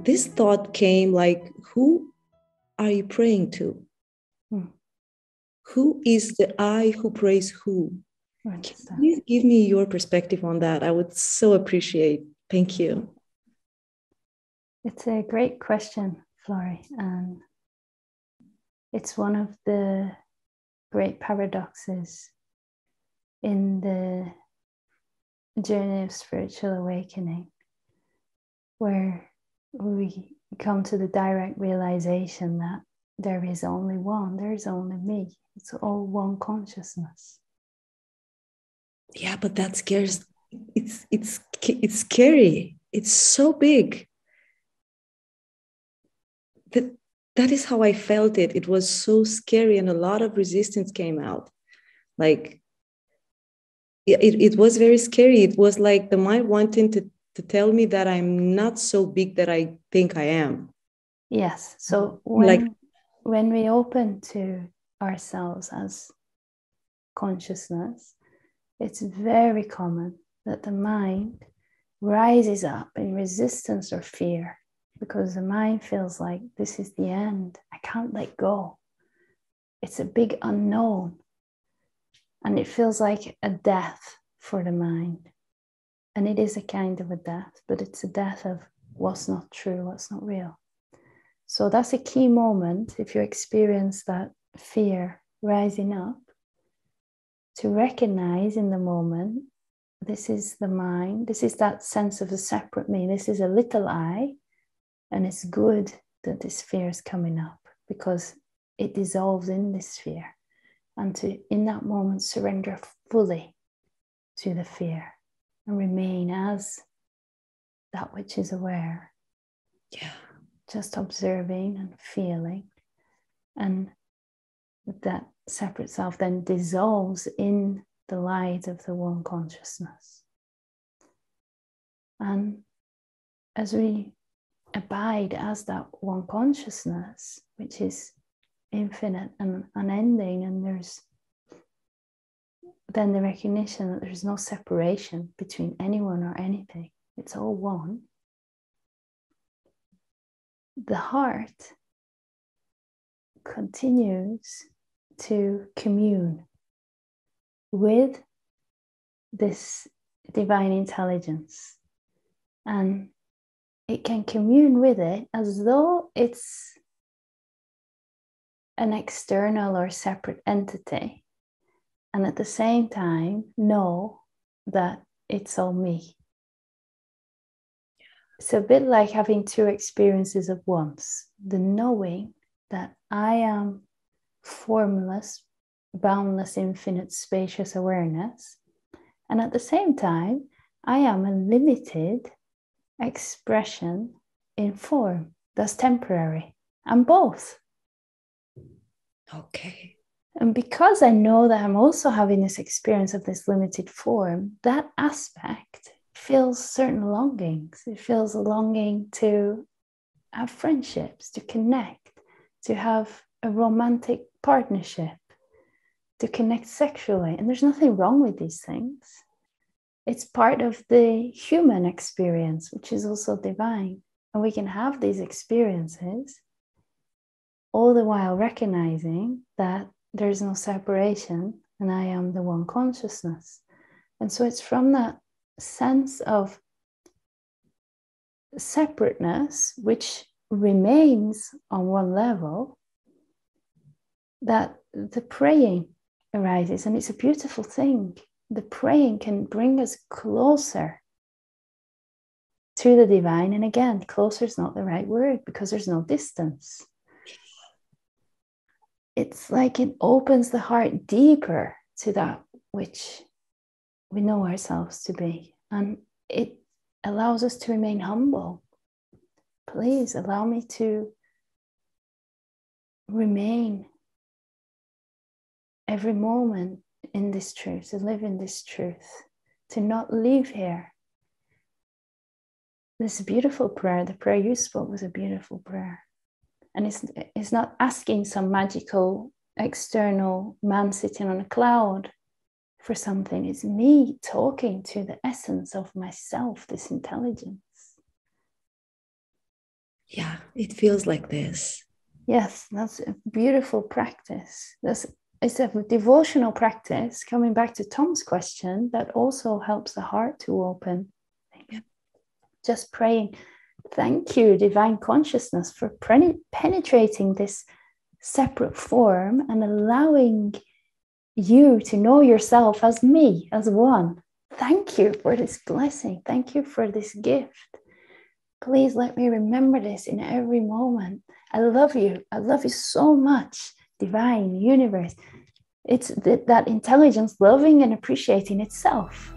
this thought came like, who are you praying to? Who is the I who prays who? Can you give me your perspective on that? I would so appreciate. Thank you. It's a great question, Flori, and it's one of the great paradoxes in the journey of spiritual awakening, where we come to the direct realization that there is only one, there is only me. It's all one consciousness. Yeah, but that scares. It's scary. It's so big. That is how I felt it. It was so scary, and a lot of resistance came out. Like, it was very scary. It was like the mind wanting to tell me that I'm not so big that I think I am. Yes. So when we open to ourselves as consciousness, it's very common that the mind rises up in resistance or fear, because the mind feels like this is the end. I can't let go. It's a big unknown. And it feels like a death for the mind. And it is a kind of a death, but it's a death of what's not true, what's not real. So that's a key moment, if you experience that fear rising up, to recognize in the moment, this is the mind, this is that sense of a separate me, this is a little I, and it's good that this fear is coming up because it dissolves in this fear. And to, in that moment, surrender fully to the fear and remain as that which is aware. Yeah. Just observing and feeling. And that separate self then dissolves in the light of the one consciousness. And as we abide as that one consciousness, which is infinite and unending, and there's then the recognition that there's no separation between anyone or anything, it's all one. The heart continues to commune with this divine intelligence, and it can commune with it as though it's an external or separate entity, and at the same time know that it's all me. It's a bit like having two experiences at once. The knowing that I am formless, boundless, infinite, spacious awareness, and at the same time, I am a limited expression in form that's temporary. I'm both. Okay. And because I know that I'm also having this experience of this limited form, that aspect feels certain longings. It feels a longing to have friendships, to connect, to have a romantic partnership, to connect sexually. And there's nothing wrong with these things. It's part of the human experience, which is also divine. And we can have these experiences all the while recognizing that there's no separation and I am the one consciousness. And so it's from that sense of separateness, which remains on one level, that the praying arises. And it's a beautiful thing. The praying can bring us closer to the divine. And again, closer is not the right word because there's no distance. It's like it opens the heart deeper to that which we know ourselves to be. And it allows us to remain humble. Please allow me to remain every moment in this truth, to live in this truth, to not leave here. This beautiful prayer, the prayer you spoke was a beautiful prayer. And it's not asking some magical external man sitting on a cloud for something. It's me talking to the essence of myself, this intelligence. Yeah, it feels like this. Yes, that's a beautiful practice. It's a devotional practice, coming back to Tom's question, that also helps the heart to open. Yeah. Just praying, thank you, divine consciousness, for penetrating this separate form and allowing you to know yourself as me, as one. Thank you for this blessing. Thank you for this gift. Please let me remember this in every moment. I love you. I love you so much, divine universe. It's that intelligence loving and appreciating itself.